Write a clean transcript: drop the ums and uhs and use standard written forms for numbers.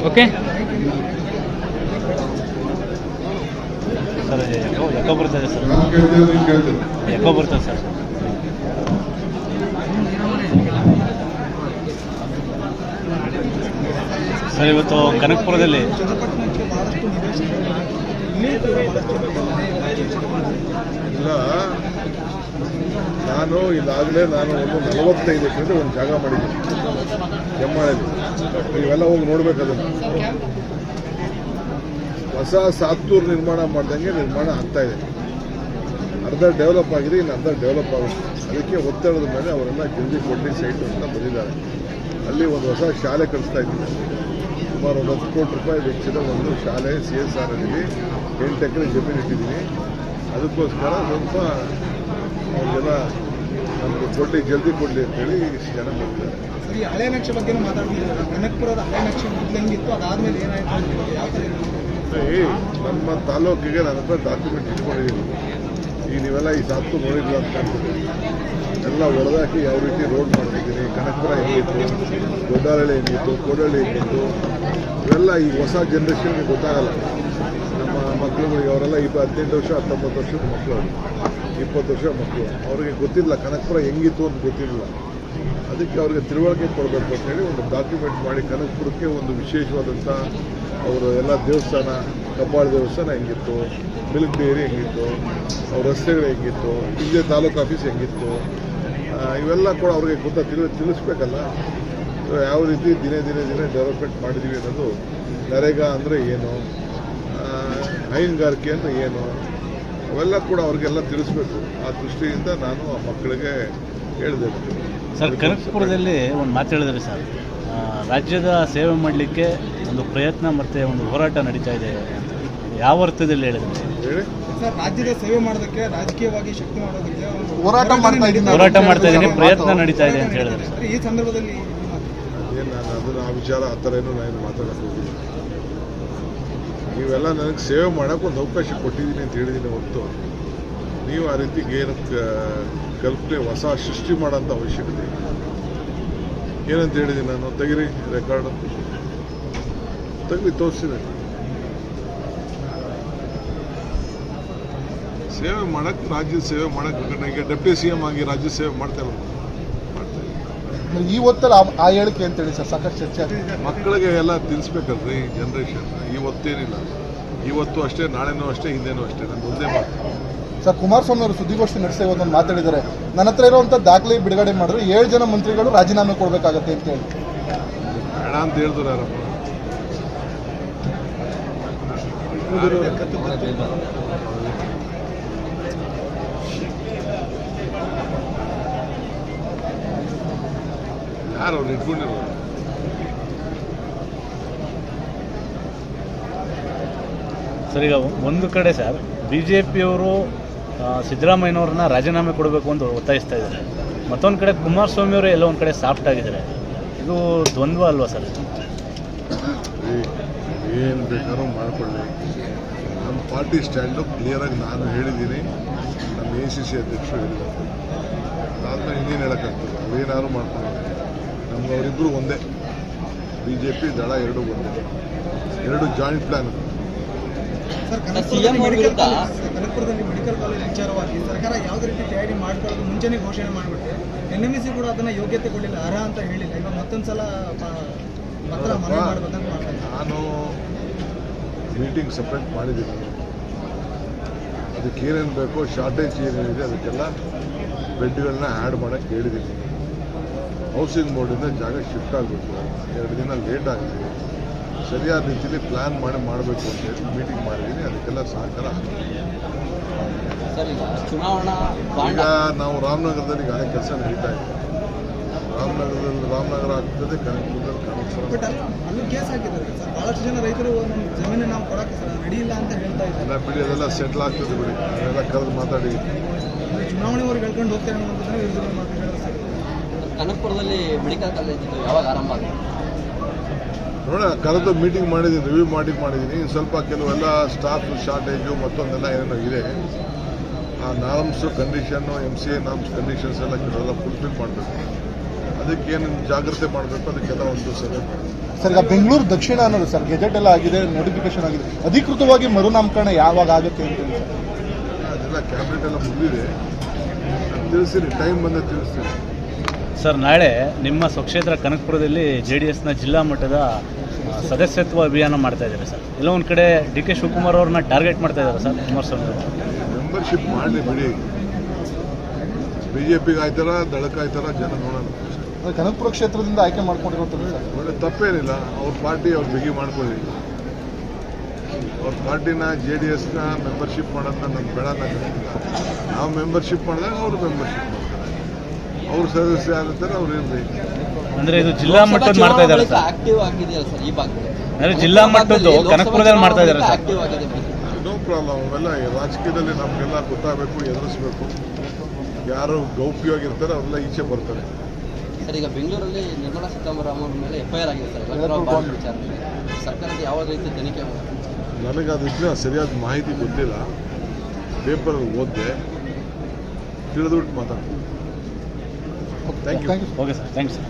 Okay sir, ಯಾಕೋ ಬರ್ತದೆ sir, ಯಾಕೋ ಬರ್ತದೆ ಸರ್. ಸರ್, ಇವತ್ತು ಕನಕಪುರದಲ್ಲಿ ಇಲ್ಲ, ನಾನು ಇದಾಗಲೇ ಒಂದು 45 ಎಕರೆ ಒಂದು ಜಾಗ ಮಾಡಿದ್ದೀನಿ ಕೆಮ್ಮಾಳಲ್ಲಿ. ನೀವೆಲ್ಲ ಹೋಗಿ ನೋಡ್ಬೇಕದನ್ನು. ಹೊಸ ಸಾತ್ತೂರು ನಿರ್ಮಾಣ ಮಾಡ್ದಂಗೆ ನಿರ್ಮಾಣ ಆಗ್ತಾ ಇದೆ. ಅರ್ಧ ಡೆವಲಪ್ ಆಗಿದೆ, ಇನ್ನು ಅರ್ಧ ಡೆವಲಪ್ ಆಗುತ್ತೆ. ಅದಕ್ಕೆ ಒತ್ತಡದ ಮೇಲೆ ಅವರೆಲ್ಲ ಜಲ್ದಿ ಕೊಡ್ಲಿ ಸೈಟು ಅಂತ ಬಂದಿದ್ದಾರೆ. ಅಲ್ಲಿ ಒಂದು ಹೊಸ ಶಾಲೆ ಕಳಿಸ್ತಾ ಇದ್ದೀನಿ. ಸುಮಾರು 10 ಕೋಟಿ ರೂಪಾಯಿ ವೆಚ್ಚದ ಒಂದು ಶಾಲೆ CSR ಅಲ್ಲಿ 8 ಎಕರೆ ಜಮೀನು ಇಟ್ಟಿದ್ದೀನಿ. ಅದಕ್ಕೋಸ್ಕರ ಸ್ವಲ್ಪ ಅವ್ರಿಗೆಲ್ಲ ನಮಗೆ ಕೊಡಲಿ, ಜಲ್ದಿ ಕೊಡಲಿ ಅಂತೇಳಿ ಇಷ್ಟು ಜನ ಬರ್ತಾರೆ. ಸರಿ, ಹಳೆ ನಕ್ಷೆ ಬಗ್ಗೆ ಮಾತಾಡ್ತಿದ್ದಾರೆ. ಕನಕಪುರದ ಹಳೆ ನಕ್ಷೆ ಹೆಂಗಿತ್ತು, ಅದಾದ್ಮೇಲೆ ಏನಾಯ್ತು? ನಮ್ಮ ತಾಲೂಕಿಗೆ ನನ್ನ ಹತ್ರ ಡಾಕ್ಯುಮೆಂಟ್ ಇಟ್ಕೊಂಡಿದ್ದೀನಿ. ಈಗ ನೀವೆಲ್ಲ ಈ ಸಾತ್ತು ನೋಡಿದ್ರು ಅಂತ ಅನ್ಕೊಂಡಿದ್ದೀನಿ. ಎಲ್ಲ ಹೊಡೆದಾಕಿ ಯಾವ ರೀತಿ ರೋಡ್ ಮಾಡ್ತಿದ್ದೀನಿ, ಕನಕಪುರ ಹೆಂಗಿತ್ತು, ದೊಡ್ಡಹಳ್ಳಿ ಹೆಂಗಿತ್ತು, ಕೋಡಹಳ್ಳಿ ಹೆಂಗಿತ್ತು, ಇವೆಲ್ಲ ಈ ಹೊಸ ಜನ್ರೇಷನ್ಗೆ ಗೊತ್ತಾಗಲ್ಲ. ನಮ್ಮ ಮಕ್ಕಳುಗಳಿಗೆ ಅವರೆಲ್ಲ 18 ವರ್ಷ 19 ವರ್ಷದ ಮಕ್ಕಳು, 20 ವರ್ಷ ಮಕ್ಕಳು, ಅವ್ರಿಗೆ ಗೊತ್ತಿಲ್ಲ ಕನಕಪುರ ಹೆಂಗಿತ್ತು ಅಂತ ಗೊತ್ತಿರಲಿಲ್ಲ. ಅದಕ್ಕೆ ಅವ್ರಿಗೆ ತಿಳುವಳಿಕೆ ಕೊಡಬೇಕು ಅಂತೇಳಿ ಒಂದು ಡಾಕ್ಯುಮೆಂಟ್ ಮಾಡಿ ಕನಕಪುರಕ್ಕೆ ಒಂದು ವಿಶೇಷವಾದಂಥ ಅವರು ಎಲ್ಲ ದೇವಸ್ಥಾನ, ಕಬ್ಬಾಳ ದೇವಸ್ಥಾನ ಹೆಂಗಿತ್ತು, ಮಿಲ್ಕ್ ಡೈರಿ ಹೆಂಗಿತ್ತು, ಅವ್ರ ರಸ್ತೆಗಳು ಹೆಂಗಿತ್ತು, ಇಲ್ಲೇ ತಾಲೂಕು ಆಫೀಸ್ ಹೆಂಗಿತ್ತು, ಇವೆಲ್ಲ ಕೂಡ ಅವ್ರಿಗೆ ತಿಳಿಸ್ಬೇಕಲ್ಲ. ಯಾವ ರೀತಿ ದಿನೇ ಡೆವಲಪ್ಮೆಂಟ್ ಮಾಡಿದ್ದೀವಿ ಅನ್ನೋದು, ನರೇಗಾ ಅಂದರೆ ಏನು, ಹೈನುಗಾರಿಕೆ ಅಂದರೆ ಏನು, ಅವೆಲ್ಲ ಕೂಡ ಅವ್ರಿಗೆಲ್ಲ ತಿಳಿಸ್ಬೇಕು. ಆ ದೃಷ್ಟಿಯಿಂದ ನಾನು ಆ ಮಕ್ಕಳಿಗೆ ಹೇಳಿದೆ. ಸರ್, ಕನಕಪುರದಲ್ಲಿ ಒಂದು ಮಾತು ಹೇಳಿದ್ರಿ ಸರ್, ರಾಜ್ಯದ ಸೇವೆ ಮಾಡಲಿಕ್ಕೆ ಒಂದು ಪ್ರಯತ್ನ ಮತ್ತು ಒಂದು ಹೋರಾಟ ನಡೀತಾ ಇದೆ. ಯಾವ ಅರ್ಥದಲ್ಲಿ ಹೇಳಿದ್ರೆ ಹೇಳಿ? ಸರ್, ರಾಜ್ಯದ ಸೇವೆ ಮಾಡೋದಕ್ಕೆ, ರಾಜಕೀಯವಾಗಿ ಶಕ್ತಿ ಮಾಡೋದಕ್ಕೆ ಹೋರಾಟ ಮಾಡ್ತಾ ಇದ್ದೀನಿ, ಪ್ರಯತ್ನ ನಡೀತಾ ಇದೆ ಅಂತ ಹೇಳಿದ್ರೆ ಈ ಸಂದರ್ಭದಲ್ಲಿ ನಾನು ಅದನ್ನು ಆ ವಿಚಾರ ಆ ಥರ ಏನೂ ನಾನು ಮಾತಾಡೋಕ್ಕೆ ಹೋಗಿದ್ದೀನಿ. ನೀವೆಲ್ಲ ನನಗೆ ಸೇವೆ ಮಾಡೋಕ್ಕೆ ಒಂದು ಅವಕಾಶ ಕೊಟ್ಟಿದ್ದೀನಿ ಅಂತ ಹೇಳಿದ್ದೀನಿ ಹೊರತು ನೀವು ಆ ರೀತಿ ಏನು ಕಲ್ಪನೆ ಹೊಸ ಸೃಷ್ಟಿ ಮಾಡೋಂಥ ಅವಶ್ಯಕತೆ ಇಲ್ಲ. ಏನಂತ ಹೇಳಿದ್ದೀನಿ ನಾನು? ತೆಗಿರಿ ರೆಕಾರ್ಡು, ತೆಗಲಿ, ತೋರಿಸಿದೆ. ಸೇವೆ ಮಾಡೋಕ್ಕೆ, ರಾಜ್ಯದ ಸೇವೆ ಮಾಡೋಕ್ಕೆ, ನನಗೆ ಡೆಪ್ಟಿ CM ಆಗಿ ರಾಜ್ಯ ಸೇವೆ ಮಾಡ್ತಾ ಇಲ್ಲ. ಈ ಹೊತ್ತಲ್ಲಿ ಆ ಹೇಳಿಕೆ ಅಂತೇಳಿ ಸರ್ ಸಾಕಷ್ಟು ಚರ್ಚೆ. ಮಕ್ಕಳಿಗೆ ಎಲ್ಲ ತಿಳಿಸ್ಬೇಕಲ್ರಿ ಜನ್ರೇಷನ್. ಇವತ್ತೇನಿಲ್ಲ, ಇವತ್ತು ಅಷ್ಟೇ, ನಾಳೆನೂ ಅಷ್ಟೇ, ಹಿಂದೇನೂ ಅಷ್ಟೇ. ನಂದು ಒಂದೇ ಮಾತು ಸರ್, ಕುಮಾರಸ್ವಾಮಿ ಅವರು ಸುದ್ದಿಗೋಷ್ಠಿ ನಡೆಸಿ ಇವತ್ತೊಂದು ಮಾತಾಡಿದ್ದಾರೆ. ನನ್ನ ಹತ್ರ ಇರುವಂಥ ದಾಖಲೆ ಬಿಡುಗಡೆ ಮಾಡಿದ್ರೆ 7 ಜನ ಮಂತ್ರಿಗಳು ರಾಜೀನಾಮೆ ಕೊಡಬೇಕಾಗತ್ತೆ ಅಂತ ಹೇಳಿ. ಬೇಡ ಅಂತ ಹೇಳಿದ್ರು ಯಾರಪ್ಪ? ಯಾರು ಅವ್ರು ಇಟ್ಕೊಂಡಿರೋ? ಸರ್, ಈಗ ಒಂದು ಕಡೆ ಸರ್ BJPಯವರು ಸಿದ್ದರಾಮಯ್ಯನವ್ರನ್ನ ರಾಜೀನಾಮೆ ಕೊಡಬೇಕು ಅಂತ ಒತ್ತಾಯಿಸ್ತಾ ಇದ್ದಾರೆ. ಮತ್ತೊಂದು ಕಡೆ ಕುಮಾರಸ್ವಾಮಿಯವರು ಎಲ್ಲ ಒಂದು ಕಡೆ ಸಾಫ್ಟ್ ಆಗಿದ್ದಾರೆ. ಇದು ದ್ವಂದ್ವ ಅಲ್ವಾ ಸರ್? ಏನು ಬೇಕಾದ್ರೂ ಮಾಡಿಕೊಳ್ಳಿ. ನಮ್ಮ ಪಾರ್ಟಿ ಸ್ಟ್ಯಾಂಡು ಕ್ಲಿಯರಾಗಿ ನಾನು ಹೇಳಿದ್ದೀನಿ, ನಮ್ಮ ACC ಅಧ್ಯಕ್ಷರು ಹೇಳಿದ್ದಾರೆ. ಅದಾದ್ಮೇಲೆ ಇನ್ನೇನು ಹೇಳೋಕ್ಕಾಗ್ತದೆ? ಅವೇನಾದ್ರು ಮಾಡ್ಕೊಂಡು ನಮ್ಗೆ ಅವರಿಬ್ಬರು ಒಂದೇ. BJP ದಳ ಎರಡೂ ಒಂದೇ, ಎರಡು ಜಾಯಿಂಟ್ ಪ್ಲಾನ್. ಕನಕಪುರದಲ್ಲಿ ಮೆಡಿಕಲ್ ಕಾಲೇಜ್ ವಿಚಾರವಾಗಿ ಸರ್ಕಾರ ಯಾವುದೇ ರೀತಿ ತಯಾರಿ ಮಾಡ್ಕೊಳ್ಳೋದು ಮುಂಚೆನೇ ಘೋಷಣೆ ಮಾಡಿಬಿಟ್ಟು NMC ಕೂಡ ಅದನ್ನು ಯೋಗ್ಯತೆ ಕೊಡಲಿಲ್ಲ, ಅರ್ಹ ಅಂತ ಹೇಳಿಲ್ಲ. ಇವಾಗ ಮತ್ತೊಂದು ಸಲ ಪತ್ರ ಮನವಿ ಮಾಡಬೇಕಂತ ಮಾಡ್ತಾರೆ. ನಾನು ಮೀಟಿಂಗ್ ಸಪ್ರೇಟ್ ಮಾಡಿದ್ದೀನಿ. ಅದಕ್ಕೆ ಏನೇನು ಬೇಕೋ, ಶಾರ್ಟೇಜ್ ಏನೇನಿದೆ ಅದಕ್ಕೆಲ್ಲ ಬೆಡ್ಗಳನ್ನ ಆ್ಯಡ್ ಮಾಡೋಕ್ಕೆ ಹೇಳಿದ್ದೀನಿ. ಹೌಸಿಂಗ್ ಬೋರ್ಡಿಂದ ಜಾಗ ಶಿಫ್ಟ್ ಆಗಬೇಕು, 2 ದಿನ ಲೇಟ್ ಆಗಿದೆ. ಸರಿಯಾದ ರೀತಿಯಲ್ಲಿ ಪ್ಲ್ಯಾನ್ ಮಾಡಬೇಕು ಅಂತ ಹೇಳಿ ಮೀಟಿಂಗ್ ಮಾಡಿದ್ದೀನಿ. ಅದಕ್ಕೆಲ್ಲ ಸಹಕಾರ ಈಗ ನಾವು ರಾಮನಗರದಲ್ಲಿ ಈಗಾಗಲೇ ಕೆಲಸ ನಡೀತಾ ಇದೆ. ರಾಮನಗರ ಆಗ್ತದೆ, ಕನಕಪುರದಲ್ಲಿ ಬಟ್ ಅಲ್ಲೂ ಕೇಸ್ ಹಾಕಿದ್ದಾರೆ ಸರ್. ಭಾಳಷ್ಟು ಜನ ರೈತರು ಜಮೀನು ನಾವು ಕೊಡೋಕ್ಕೆ ರೆಡಿ ಇಲ್ಲ ಅಂತ ಹೇಳ್ತಾ ಇದ್ದಾರೆ. ಎಲ್ಲ ಬಿಡಿ, ಅದೆಲ್ಲ ಸೆಟ್ಲ್ ಆಗ್ತದೆ ಬಿಡಿ. ಅದೆಲ್ಲ ಕರೆದು ಮಾತಾಡಿ ಚುನಾವಣೆವರೆಗೆ ಹೇಳ್ಕೊಂಡು ಹೋಗ್ತಾರೆ ಅನ್ನೋದನ್ನ ವಿರೋಧ ಮಾತಾಡಿದ್ದಾರೆ ಸರ್. ಕನಕಪುರದಲ್ಲಿ ಮೆಡಿಕಲ್ ಕಾಲೇಜ್ ಯಾವಾಗ ಆರಂಭ ಆಗಿದೆ ನೋಡೋಣ. ಕರೆದು ಮೀಟಿಂಗ್ ಮಾಡಿದ್ದೀನಿ, ರಿವ್ಯೂ ಮಾಡಿದ್ದೀನಿ. ಸ್ವಲ್ಪ ಕೆಲವೆಲ್ಲ ಸ್ಟಾಫ್ ಶಾರ್ಟೇಜು ಮತ್ತೊಂದೆಲ್ಲ ಏನೋ ಇದೆ. ಆ ನಾರ್ಮ್ಸು ಕಂಡೀಷನ್ನು, MCA ನಾರ್ಮ್ಸ್ ಕಂಡೀಷನ್ಸ್ ಎಲ್ಲ ಕೆಲವೆಲ್ಲ ಫುಲ್ಫಿಲ್ ಮಾಡಬೇಕು. ಅದಕ್ಕೇನು ಜಾಗ್ರತೆ ಮಾಡಬೇಕು ಅದಕ್ಕೆಲ್ಲ ಒಂದು ಸಭೆ ಮಾಡಬೇಕು. ಸರ್, ಈಗ ಬೆಂಗಳೂರು ದಕ್ಷಿಣ ಅನ್ನೋದು ಸರ್ ಗೆಜೆಟ್ ಎಲ್ಲ ಆಗಿದೆ, ನೋಟಿಫಿಕೇಶನ್ ಆಗಿದೆ, ಅಧಿಕೃತವಾಗಿ ಮರುನಾಮಕರಣ ಯಾವಾಗ ಆಗುತ್ತೆ ಅಂತ ಹೇಳಿ ಸರ್? ಅದೆಲ್ಲ ಕ್ಯಾಬಿನೆಟ್ ಎಲ್ಲ ಮುಗಿದಿದೆ, ತಿಳಿಸ್ತೀನಿ, ಟೈಮ್ ಬಂದ ತಿಳಿಸ್ತೀನಿ. ಸರ್, ನಾಳೆ ನಿಮ್ಮ ಸ್ವಕ್ಷೇತ್ರ ಕನಕಪುರದಲ್ಲಿ JDSನ ಜಿಲ್ಲಾ ಮಟ್ಟದ ಸದಸ್ಯತ್ವ ಅಭಿಯಾನ ಮಾಡ್ತಾ ಇದ್ದಾರೆ ಸರ್. ಎಲ್ಲ ಒಂದು ಕಡೆ DK ಶಿವಕುಮಾರ್ ಅವ್ರನ್ನ ಟಾರ್ಗೆಟ್ ಮಾಡ್ತಾ ಇದ್ದಾರೆ ಸರ್ ಕುಮಾರಸ್ವಾಮಿ ಅವರು. ಮೆಂಬರ್ಶಿಪ್ ಮಾಡಲಿ ಬಿಡಿ, BJPಗೆ ಆಯ್ತಾರ ದಳಕ್ಕಾಯ್ತಾರ ಜನ ನೋಡೋಣ. ಅಂದ್ರೆ ಕನಕಪುರ ಕ್ಷೇತ್ರದಿಂದ ಆಯ್ಕೆ ಮಾಡ್ಕೊಂಡಿರೋದು ಸರ್, ಒಳ್ಳೆ ತಪ್ಪೇನಿಲ್ಲ, ಅವ್ರ ಪಾರ್ಟಿ ಅವ್ರು ಬಿಗಿ ಮಾಡ್ಕೊಳ್ಳಿ. ಅವ್ರ ಪಾರ್ಟಿನ JDSನ ಮೆಂಬರ್ಶಿಪ್ ಮಾಡೋದನ್ನ ನಮ್ಗೆ ಬೇಡ ಅನ್ನೋದಿಲ್ಲ. ನಾವು ಮೆಂಬರ್ಶಿಪ್ ಮಾಡಿದಾಗ ಅವರು ಮೆಂಬರ್ಶಿಪ್ ಮಾಡ್ತಾರೆ, ಅವ್ರ ಸದಸ್ಯ ಆಗಿರ್ತಾರೆ, ಅವ್ರು ಇರಲಿ. ಅಂದ್ರೆ ಇದು ಜಿಲ್ಲಾ ಮಟ್ಟದ ಮಾಡ್ತಾ ಇದ್ದಾರೆ ಸರ್. ಆಕ್ಟಿವ್ ಆಗಿದೆಯಲ್ಲ ಸರ್ ಈ ಭಾಗದಲ್ಲಿ. ಅಂದ್ರೆ ಜಿಲ್ಲಾ ಮಟ್ಟದ್ದು ಕನಕಪುರದಲ್ಲಿ ಮಾಡ್ತಾ ಇದ್ದಾರೆ ಸರ್. ಆಕ್ಟಿವ್ ಆಗಿದೆ. No problem. ಅವೆಲ್ಲ ರಾಜಕೀಯದಲ್ಲಿ ನಮಗೆಲ್ಲ ಗೊತ್ತಾಗಬೇಕು, ಎದುರಿಸ್ಬೇಕು. ಯಾರು ಗೌಪ್ಯವಾಗಿರ್ತಾರೆ ಅವರೆಲ್ಲ ಈಚೆ ಬರ್ತಾರೆ. ಸರ್, ಈಗ ಬೆಂಗಳೂರಲ್ಲಿ ನಿರ್ಮಲಾ ಸೀತಾರಾಮನ್ ಅವ್ರ ಮೇಲೆ FIR ಆಗಿದೆ ಸರ್ ಎಲೆಕ್ಟ್ರಲ್ ಬಾಂಡ್ ವಿಚಾರ. ಸರ್ಕಾರದ ಯಾವ ರೀತಿ ತನಿಖೆ ಮಾಡ್ತಾರೆ? ನನಗೆ ಅದಕ್ಕೆ ಸರಿಯಾದ ಮಾಹಿತಿ ಗೊತ್ತಿಲ್ಲ, ಪೇಪರಲ್ಲಿ ಓದಿದೆ, ತಿಳಿದ್ಬಿಟ್ಟು ಮಾತಾಡ್ತೀನಿ. Thank you. Okay sir, thanks sir.